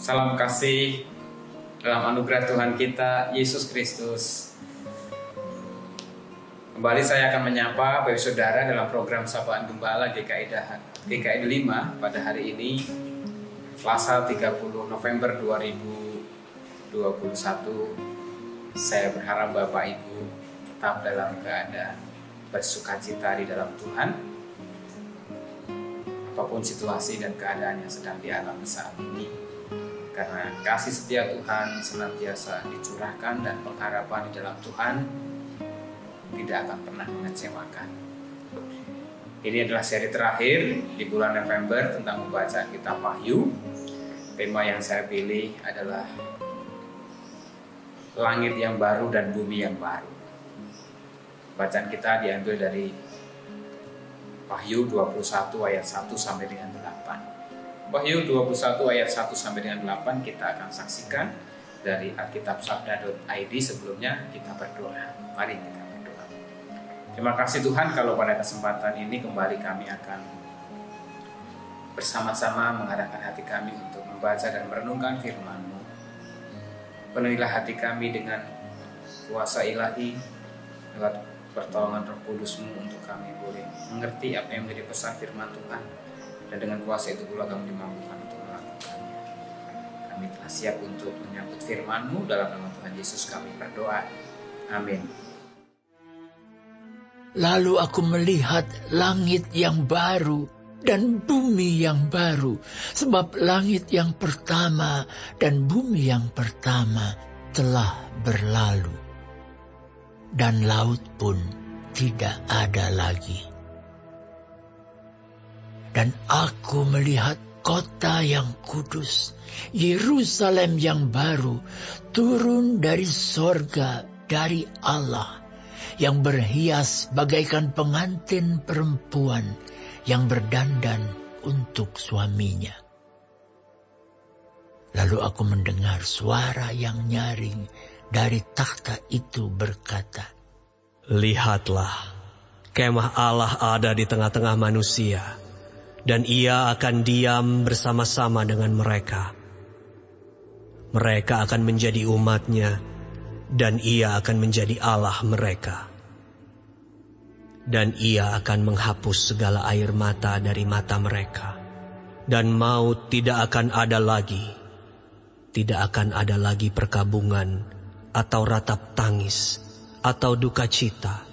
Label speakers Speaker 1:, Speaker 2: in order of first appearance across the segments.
Speaker 1: Salam kasih dalam anugerah Tuhan kita, Yesus Kristus. Kembali saya akan menyapa Bapak Saudara dalam program Sapaan Gembala GKI 5 pada hari ini, Selasa 30 November 2021. Saya berharap Bapak Ibu tetap dalam keadaan bersukacita di dalam Tuhan, apapun situasi dan keadaan yang sedang dialami saat ini. Karena kasih setia Tuhan senantiasa dicurahkan dan pengharapan di dalam Tuhan tidak akan pernah mengecewakan. Ini adalah seri terakhir di bulan November tentang membaca kitab Wahyu. Tema yang saya pilih adalah langit yang baru dan bumi yang baru. Bacaan kita diambil dari Wahyu 21 ayat 1 sampai dengan 8. Wahyu 21 ayat 1 sampai dengan 8 kita akan saksikan dari alkitabsabda.id. Sebelumnya kita berdoa. Mari kita berdoa. Terima kasih Tuhan kalau pada kesempatan ini kembali kami akan bersama-sama mengarahkan hati kami untuk membaca dan merenungkan firman-Mu. Penuhilah hati kami dengan kuasa ilahi lewat pertolongan Roh Kudus-Mu untuk kami boleh mengerti apa yang menjadi pesan firman Tuhan. Dan dengan kuasa itu pula kami dimampukan untuk melakukannya. Kami telah siap untuk menyambut firman-Mu. Dalam nama Tuhan Yesus kami berdoa. Amin.
Speaker 2: Lalu aku melihat langit yang baru dan bumi yang baru. Sebab langit yang pertama dan bumi yang pertama telah berlalu. Dan laut pun tidak ada lagi. Dan aku melihat kota yang kudus, Yerusalem yang baru, turun dari sorga dari Allah, yang berhias bagaikan pengantin perempuan yang berdandan untuk suaminya. Lalu aku mendengar suara yang nyaring dari takhta itu berkata,
Speaker 3: "Lihatlah, kemah Allah ada di tengah-tengah manusia, dan Ia akan diam bersama-sama dengan mereka. Mereka akan menjadi umat-Nya, dan Ia akan menjadi Allah mereka. Dan Ia akan menghapus segala air mata dari mata mereka, dan maut tidak akan ada lagi. Tidak akan ada lagi perkabungan, atau ratap tangis, atau duka cita,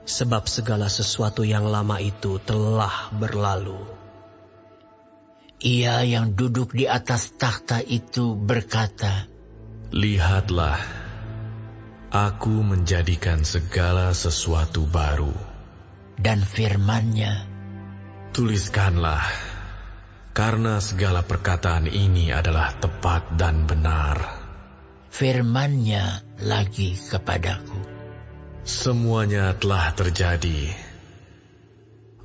Speaker 3: sebab segala sesuatu yang lama itu telah berlalu."
Speaker 2: Ia yang duduk di atas takhta itu berkata,
Speaker 4: "Lihatlah, aku menjadikan segala sesuatu baru."
Speaker 2: Dan firman-Nya,
Speaker 4: "Tuliskanlah, karena segala perkataan ini adalah tepat dan benar."
Speaker 2: Firman-Nya lagi kepadaku,
Speaker 4: "Semuanya telah terjadi.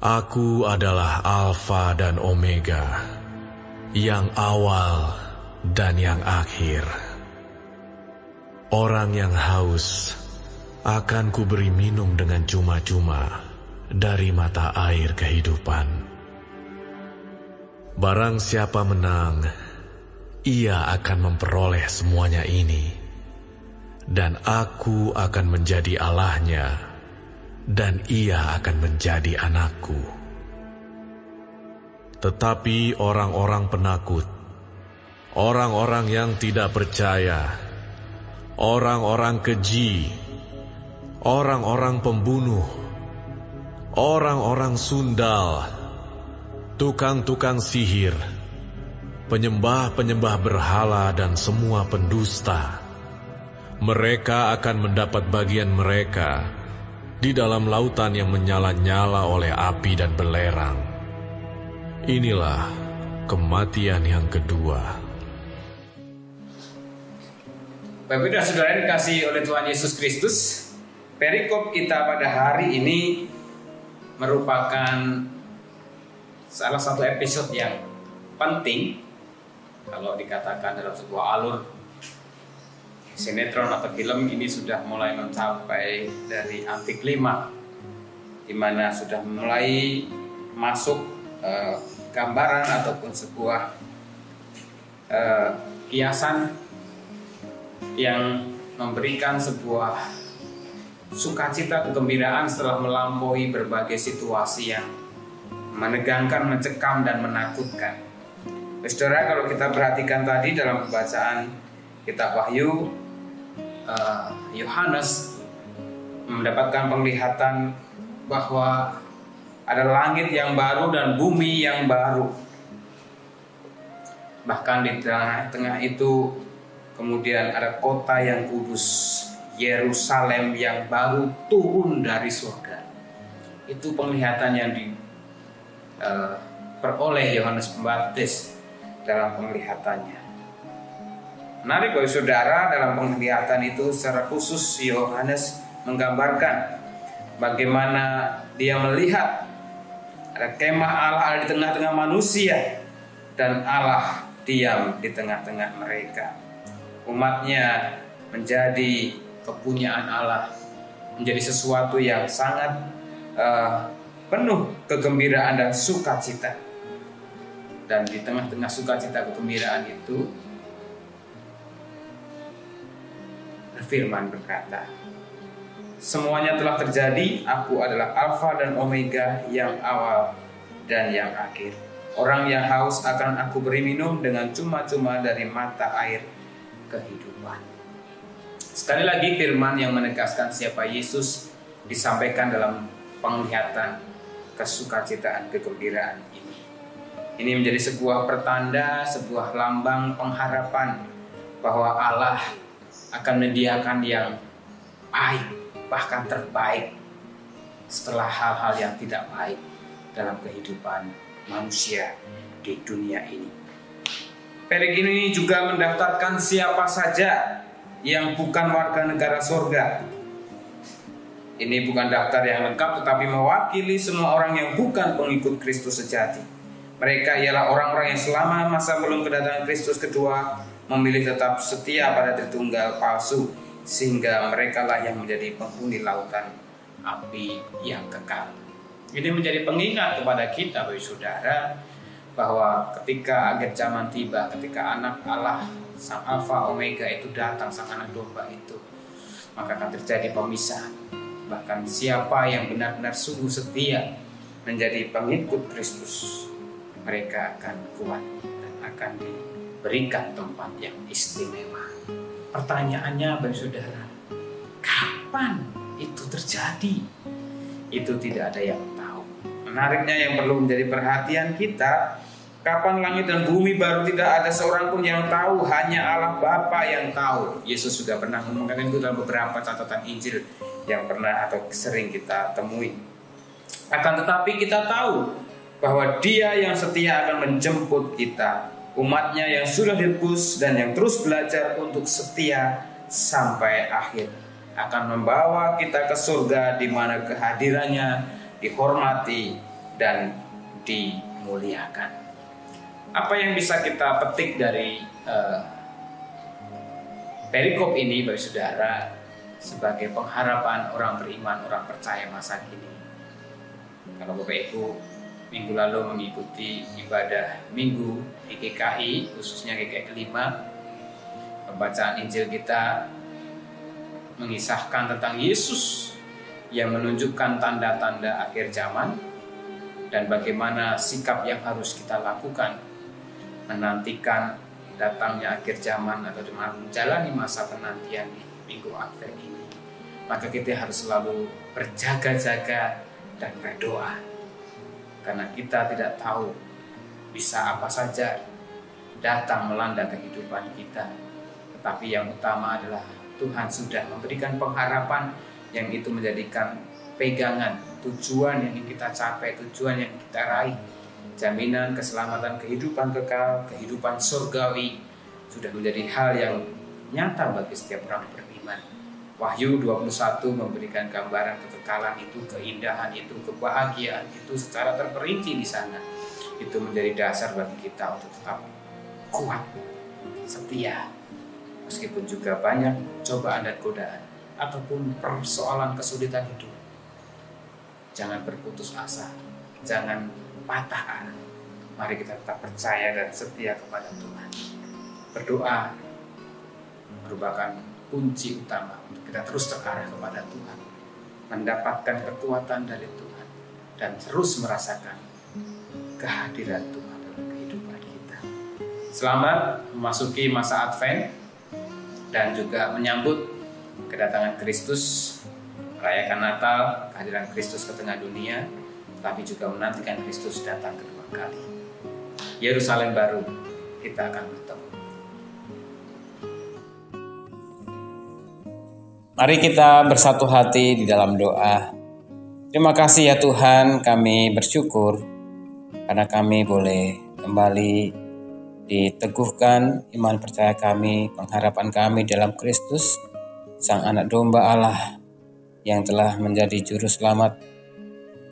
Speaker 4: Aku adalah Alfa dan Omega, yang awal dan yang akhir. Orang yang haus akan kuberi minum dengan cuma-cuma dari mata air kehidupan. Barang siapa menang, ia akan memperoleh semuanya ini, dan aku akan menjadi Allahnya, dan ia akan menjadi anakku. Tetapi orang-orang penakut, orang-orang yang tidak percaya, orang-orang keji, orang-orang pembunuh, orang-orang sundal, tukang-tukang sihir, penyembah-penyembah berhala dan semua pendusta, mereka akan mendapat bagian mereka di dalam lautan yang menyala-nyala oleh api dan belerang. Inilah kematian yang kedua."
Speaker 1: Bapak dan Saudara yang dikasihi oleh Tuhan Yesus Kristus, perikop kita pada hari ini merupakan salah satu episode yang penting kalau dikatakan dalam sebuah alur sinetron atau film. Ini sudah mulai mencapai dari antik 5, di mana sudah mulai masuk gambaran ataupun sebuah kiasan yang memberikan sebuah sukacita, kegembiraan setelah melampaui berbagai situasi yang menegangkan, mencekam, dan menakutkan. Saudara, kalau kita perhatikan tadi dalam pembacaan kitab Wahyu, Yohanes mendapatkan penglihatan bahwa ada langit yang baru dan bumi yang baru. Bahkan di tengah-tengah itu kemudian ada kota yang kudus, Yerusalem yang baru turun dari surga. Itu penglihatan yang diperoleh Yohanes Pembaptis dalam penglihatannya. Menarik bagi saudara, dalam penglihatan itu secara khusus Yohanes menggambarkan bagaimana dia melihat ada kemah Allah di tengah-tengah manusia dan Allah diam di tengah-tengah mereka. Umatnya menjadi kepunyaan Allah, menjadi sesuatu yang sangat penuh kegembiraan dan sukacita. Dan di tengah-tengah sukacita kegembiraan itu, firman berkata, semuanya telah terjadi, aku adalah Alfa dan Omega, yang awal dan yang akhir. Orang yang haus akan aku beri minum dengan cuma-cuma dari mata air kehidupan. Sekali lagi firman yang menegaskan siapa Yesus disampaikan dalam penglihatan kesukacitaan, kegembiraan ini. Ini menjadi sebuah pertanda, sebuah lambang pengharapan bahwa Allah akan menyediakan yang baik, bahkan terbaik setelah hal-hal yang tidak baik dalam kehidupan manusia di dunia ini. Perik ini juga mendaftarkan siapa saja yang bukan warga negara surga. Ini bukan daftar yang lengkap, tetapi mewakili semua orang yang bukan pengikut Kristus sejati. Mereka ialah orang-orang yang selama masa belum kedatangan Kristus kedua memilih tetap setia pada Tritunggal palsu, sehingga merekalah yang menjadi penghuni lautan api yang kekal. Ini menjadi pengingat kepada kita, bagi saudara, bahwa ketika akhir zaman tiba, ketika anak Allah, sang Alfa Omega itu datang, sang anak domba itu, maka akan terjadi pemisahan. Bahkan siapa yang benar-benar sungguh setia menjadi pengikut Kristus, mereka akan kuat dan akan diberikan tempat yang istimewa. Pertanyaannya, bagi saudara, kapan itu terjadi? Itu tidak ada yang tahu. Menariknya, yang perlu menjadi perhatian kita, kapan langit dan bumi baru, tidak ada seorang pun yang tahu, hanya Allah Bapa yang tahu. Yesus juga pernah mengatakan itu dalam beberapa catatan Injil yang pernah atau sering kita temui. Akan tetapi kita tahu bahwa Dia yang setia akan menjemput kita, umatnya yang sudah ditebus dan yang terus belajar untuk setia sampai akhir, akan membawa kita ke surga di mana kehadirannya dihormati dan dimuliakan. Apa yang bisa kita petik dari perikop ini, bagi saudara, sebagai pengharapan orang beriman, orang percaya masa kini? Kalau Bapak Ibu minggu lalu mengikuti ibadah minggu di GKI, khususnya GKI kelima, pembacaan Injil kita mengisahkan tentang Yesus yang menunjukkan tanda-tanda akhir zaman dan bagaimana sikap yang harus kita lakukan menantikan datangnya akhir zaman atau menjalani masa penantian di minggu Advent ini. Maka kita harus selalu berjaga-jaga dan berdoa, karena kita tidak tahu bisa apa saja datang melanda kehidupan kita. Tetapi yang utama adalah Tuhan sudah memberikan pengharapan yang itu menjadikan pegangan, tujuan yang ingin kita capai, tujuan yang kita raih. Jaminan keselamatan, kehidupan kekal, kehidupan surgawi sudah menjadi hal yang nyata bagi setiap orang beriman. Wahyu 21 memberikan gambaran kekekalan itu, keindahan itu, kebahagiaan itu secara terperinci di sana. Itu menjadi dasar bagi kita untuk tetap kuat, setia, meskipun juga banyak cobaan dan godaan ataupun persoalan kesulitan hidup. Jangan berputus asa, jangan patah arah. Mari kita tetap percaya dan setia kepada Tuhan. Berdoa merupakan kunci utama untuk kita terus terarah kepada Tuhan, mendapatkan kekuatan dari Tuhan, dan terus merasakan kehadiran Tuhan dalam kehidupan kita. Selamat memasuki masa Advent dan juga menyambut kedatangan Kristus, merayakan Natal, kehadiran Kristus ke tengah dunia, tapi juga menantikan Kristus datang kedua kali. Yerusalem baru, kita akan bertemu. Mari kita bersatu hati di dalam doa. Terima kasih ya Tuhan, kami bersyukur karena kami boleh kembali diteguhkan iman percaya kami, pengharapan kami dalam Kristus, Sang Anak Domba Allah yang telah menjadi juru selamat,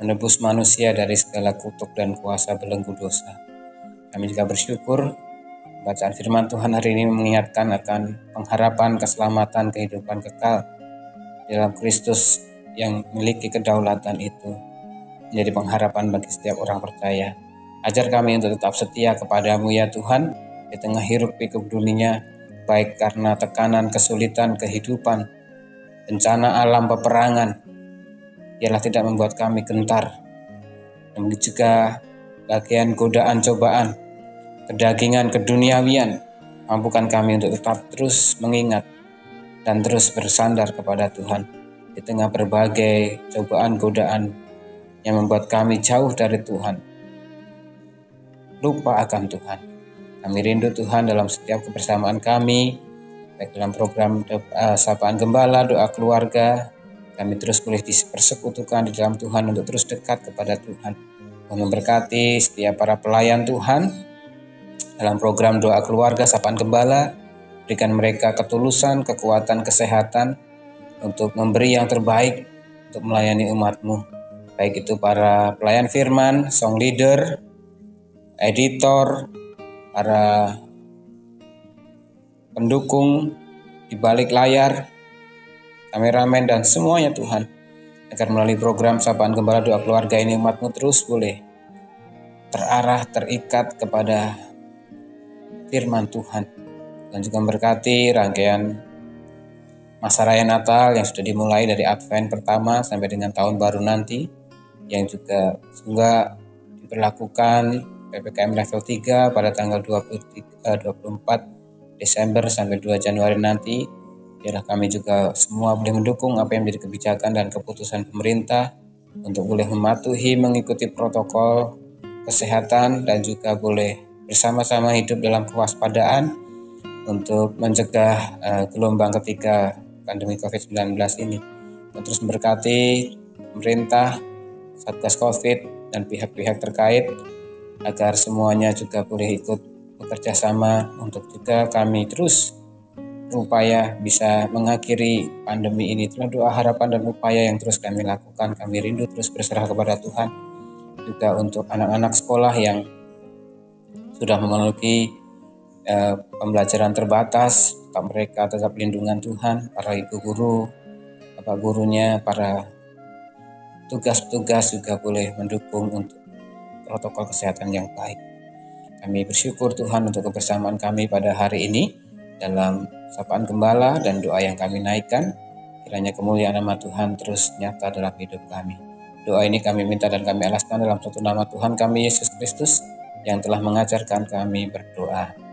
Speaker 1: menebus manusia dari segala kutuk dan kuasa belenggu dosa. Kami juga bersyukur bacaan firman Tuhan hari ini mengingatkan akan pengharapan keselamatan kehidupan kekal dalam Kristus yang memiliki kedaulatan itu menjadi pengharapan bagi setiap orang percaya. Ajar kami untuk tetap setia kepadamu ya Tuhan di tengah hiruk pikuk dunia, baik karena tekanan, kesulitan, kehidupan, bencana alam, peperangan. Biarlah tidak membuat kami gentar. Dan juga bagian godaan, cobaan, kedagingan, keduniawian, mampukan kami untuk tetap terus mengingat dan terus bersandar kepada Tuhan di tengah berbagai cobaan, godaan yang membuat kami jauh dari Tuhan, lupa akan Tuhan. Kami rindu Tuhan dalam setiap kebersamaan kami, baik dalam program Sapaan Gembala, doa keluarga. Kami terus boleh dipersekutukan di dalam Tuhan untuk terus dekat kepada Tuhan. Memberkati setiap para pelayan Tuhan dalam program doa keluarga Sapaan Gembala. Berikan mereka ketulusan, kekuatan, kesehatan untuk memberi yang terbaik untuk melayani umat-Mu. Baik itu para pelayan firman, song leader, editor, para pendukung di balik layar, kameramen, dan semuanya Tuhan. Agar melalui program Sapaan Gembala Doa Keluarga ini umat-Mu terus boleh terarah, terikat kepada firman Tuhan. Dan juga memberkati rangkaian masa raya Natal yang sudah dimulai dari Advent pertama sampai dengan tahun baru nanti, yang juga semoga diberlakukan PPKM level 3 pada tanggal 24 Desember sampai 2 Januari nanti. Biarlah kami juga semua boleh mendukung apa yang menjadi kebijakan dan keputusan pemerintah untuk boleh mematuhi, mengikuti protokol kesehatan, dan juga boleh bersama-sama hidup dalam kewaspadaan untuk mencegah gelombang ketiga pandemi COVID-19 ini. Terus memberkati pemerintah, Satgas COVID, dan pihak-pihak terkait agar semuanya juga boleh ikut bekerja sama untuk juga kami terus berupaya bisa mengakhiri pandemi ini. Itulah doa, harapan, dan upaya yang terus kami lakukan. Kami rindu terus berserah kepada Tuhan. Juga untuk anak-anak sekolah yang sudah memiliki pembelajaran terbatas, mereka tetap lindungan Tuhan, para ibu guru, bapak gurunya, para tugas-tugas juga boleh mendukung untuk protokol kesehatan yang baik. Kami bersyukur Tuhan untuk kebersamaan kami pada hari ini dalam Sapaan Gembala dan doa yang kami naikkan. Kiranya kemuliaan nama Tuhan terus nyata dalam hidup kami. Doa ini kami minta dan kami alaskan dalam satu nama Tuhan kami Yesus Kristus yang telah mengajarkan kami berdoa.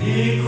Speaker 5: Di